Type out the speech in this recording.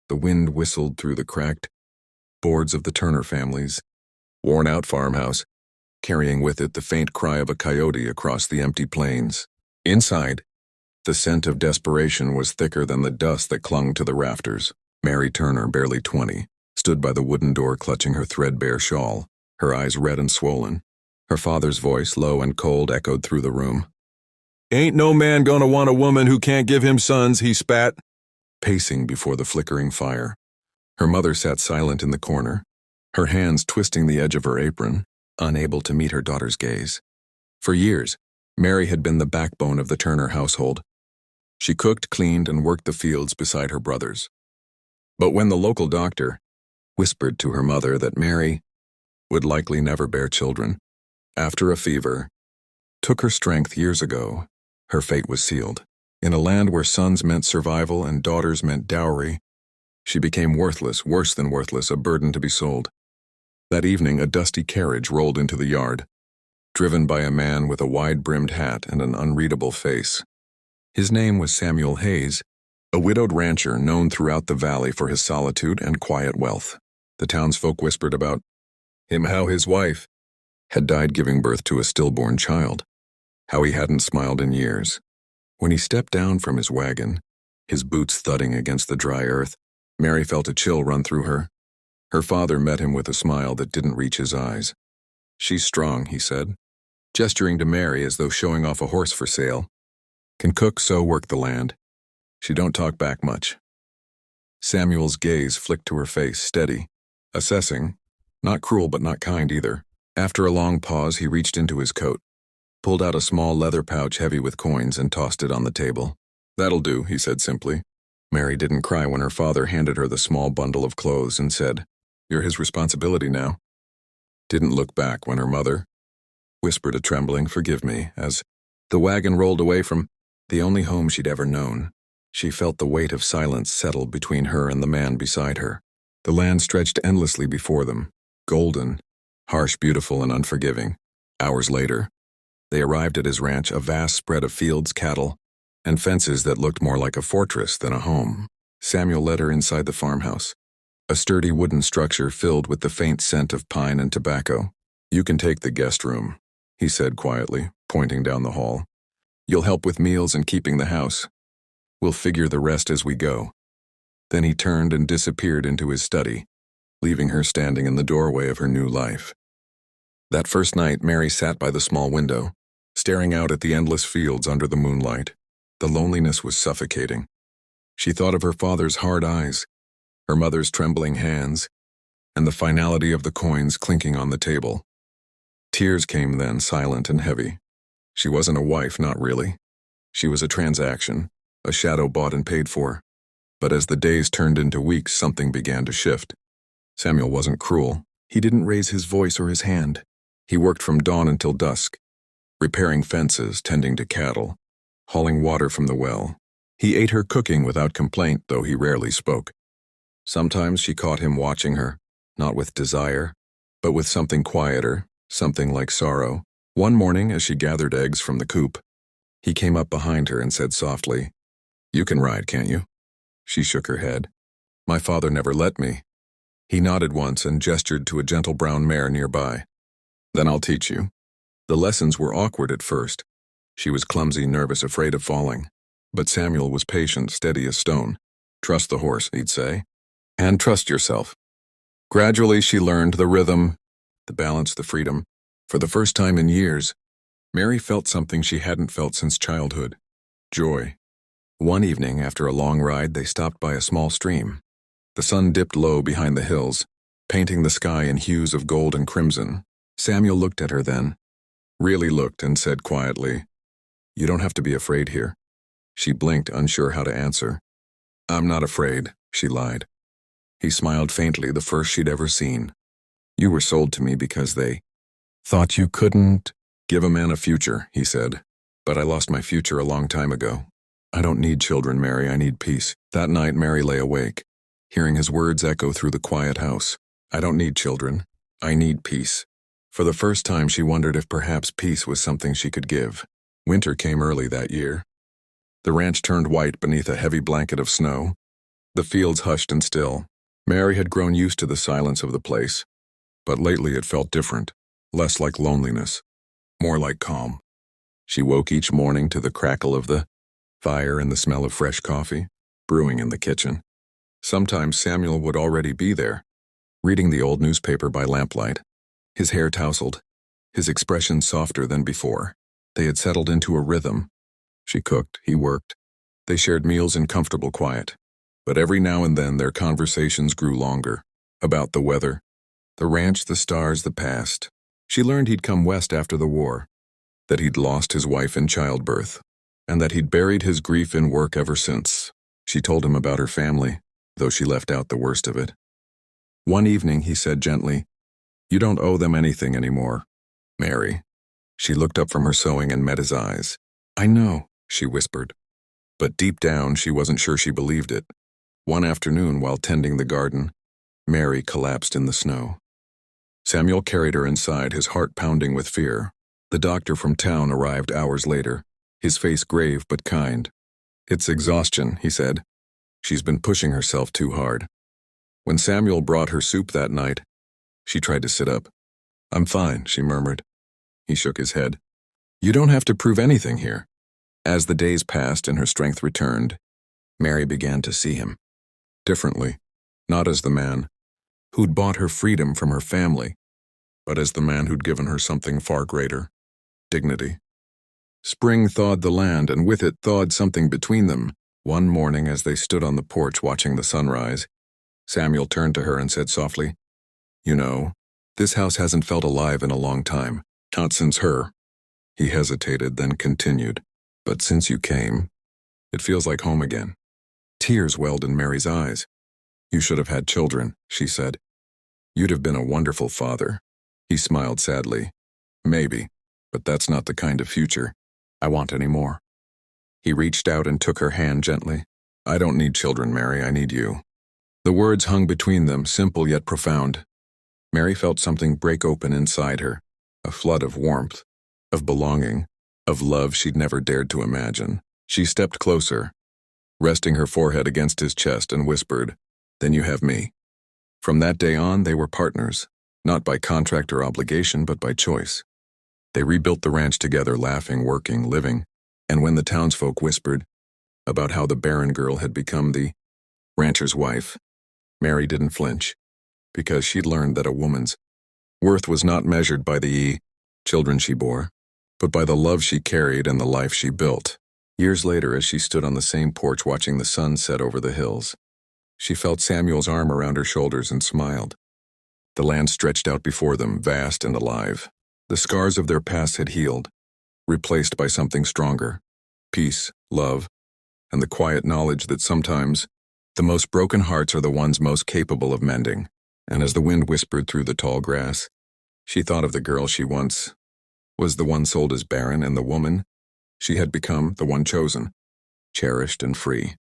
The wind whistled through the cracked boards of the Turner family's worn-out farmhouse, carrying with it the faint cry of a coyote across the empty plains. Inside, the scent of desperation was thicker than the dust that clung to the rafters. Mary Turner, barely 20, stood by the wooden door clutching her threadbare shawl, her eyes red and swollen. Her father's voice, low and cold, echoed through the room. "Ain't no man gonna want a woman who can't give him sons," he spat, pacing before the flickering fire. Her mother sat silent in the corner, her hands twisting the edge of her apron, unable to meet her daughter's gaze. For years, Mary had been the backbone of the Turner household. She cooked, cleaned, and worked the fields beside her brothers. But when the local doctor whispered to her mother that Mary would likely never bear children, after a fever took her strength years ago, her fate was sealed. In a land where sons meant survival and daughters meant dowry, she became worthless, worse than worthless, a burden to be sold. That evening, a dusty carriage rolled into the yard, driven by a man with a wide-brimmed hat and an unreadable face. His name was Samuel Hayes, a widowed rancher known throughout the valley for his solitude and quiet wealth. The townsfolk whispered about him how his wife had died giving birth to a stillborn child, how he hadn't smiled in years. When he stepped down from his wagon, his boots thudding against the dry earth, Mary felt a chill run through her. Her father met him with a smile that didn't reach his eyes. "She's strong," he said, gesturing to Mary as though showing off a horse for sale. "Can cook, so work the land. She don't talk back much." Samuel's gaze flicked to her face, steady, assessing, not cruel but not kind either. After a long pause, he reached into his coat, pulled out a small leather pouch heavy with coins, and tossed it on the table. "That'll do," he said simply. Mary didn't cry when her father handed her the small bundle of clothes and said, "You're his responsibility now." Didn't look back when her mother whispered a trembling "forgive me" as the wagon rolled away from the only home she'd ever known. She felt the weight of silence settle between her and the man beside her. The land stretched endlessly before them, golden, harsh, beautiful, and unforgiving. Hours later, they arrived at his ranch, a vast spread of fields, cattle, and fences that looked more like a fortress than a home. Samuel led her inside the farmhouse, a sturdy wooden structure filled with the faint scent of pine and tobacco. "You can take the guest room," he said quietly, pointing down the hall. "You'll help with meals and keeping the house. We'll figure the rest as we go." Then he turned and disappeared into his study, leaving her standing in the doorway of her new life. That first night, Mary sat by the small window, staring out at the endless fields under the moonlight. The loneliness was suffocating. She thought of her father's hard eyes, her mother's trembling hands, and the finality of the coins clinking on the table. Tears came then, silent and heavy. She wasn't a wife, not really. She was a transaction, a shadow bought and paid for. But as the days turned into weeks, something began to shift. Samuel wasn't cruel. He didn't raise his voice or his hand. He worked from dawn until dusk, repairing fences, tending to cattle, hauling water from the well. He ate her cooking without complaint, though he rarely spoke. Sometimes she caught him watching her, not with desire, but with something quieter, something like sorrow. One morning, as she gathered eggs from the coop, he came up behind her and said softly, "You can ride, can't you?" She shook her head. "My father never let me." He nodded once and gestured to a gentle brown mare nearby. "Then I'll teach you." The lessons were awkward at first. She was clumsy, nervous, afraid of falling. But Samuel was patient, steady as stone. "Trust the horse," he'd say, "and trust yourself." Gradually she learned the rhythm, the balance, the freedom. For the first time in years, Mary felt something she hadn't felt since childhood: joy. One evening, after a long ride, they stopped by a small stream. The sun dipped low behind the hills, painting the sky in hues of gold and crimson. Samuel looked at her then, really looked, and said quietly, "You don't have to be afraid here." She blinked, unsure how to answer. "I'm not afraid," she lied. He smiled faintly, the first she'd ever seen. "You were sold to me because they thought you couldn't give a man a future," he said. "But I lost my future a long time ago. I don't need children, Mary, I need peace." That night, Mary lay awake, hearing his words echo through the quiet house. "I don't need children. I need peace." For the first time, she wondered if perhaps peace was something she could give. Winter came early that year. The ranch turned white beneath a heavy blanket of snow. The fields hushed and still. Mary had grown used to the silence of the place, but lately it felt different, less like loneliness, more like calm. She woke each morning to the crackle of the fire and the smell of fresh coffee brewing in the kitchen. Sometimes Samuel would already be there, reading the old newspaper by lamplight, his hair tousled, his expression softer than before. They had settled into a rhythm. She cooked, he worked. They shared meals in comfortable quiet. But every now and then their conversations grew longer, about the weather, the ranch, the stars, the past. She learned he'd come west after the war, that he'd lost his wife in childbirth, and that he'd buried his grief in work ever since. She told him about her family, though she left out the worst of it. One evening he said gently, "You don't owe them anything anymore, Mary." She looked up from her sewing and met his eyes. "I know," she whispered. But deep down she wasn't sure she believed it. One afternoon, while tending the garden, Mary collapsed in the snow. Samuel carried her inside, his heart pounding with fear. The doctor from town arrived hours later, his face grave but kind. "It's exhaustion," he said. "She's been pushing herself too hard." When Samuel brought her soup that night, she tried to sit up. "I'm fine," she murmured. He shook his head. "You don't have to prove anything here." As the days passed and her strength returned, Mary began to see him differently, not as the man who'd bought her freedom from her family, but as the man who'd given her something far greater, dignity. Spring thawed the land, and with it thawed something between them. One morning, as they stood on the porch watching the sunrise, Samuel turned to her and said softly, "You know, this house hasn't felt alive in a long time, not since her." He hesitated, then continued, "But since you came, it feels like home again." Tears welled in Mary's eyes. "You should have had children," she said. "You'd have been a wonderful father." He smiled sadly. "Maybe, but that's not the kind of future I want anymore." He reached out and took her hand gently. "I don't need children, Mary, I need you." The words hung between them, simple yet profound. Mary felt something break open inside her, a flood of warmth, of belonging, of love she'd never dared to imagine. She stepped closer, resting her forehead against his chest, and whispered, "Then you have me." From that day on, they were partners, not by contract or obligation, but by choice. They rebuilt the ranch together, laughing, working, living, and when the townsfolk whispered about how the Barren girl had become the rancher's wife, Mary didn't flinch, because she'd learned that a woman's worth was not measured by the children she bore, but by the love she carried and the life she built. Years later, as she stood on the same porch watching the sun set over the hills, she felt Samuel's arm around her shoulders and smiled. The land stretched out before them, vast and alive. The scars of their past had healed, replaced by something stronger: peace, love, and the quiet knowledge that sometimes the most broken hearts are the ones most capable of mending. And as the wind whispered through the tall grass, she thought of the girl she once was, the one sold as Barren, and the woman she had become, the one chosen, cherished and free.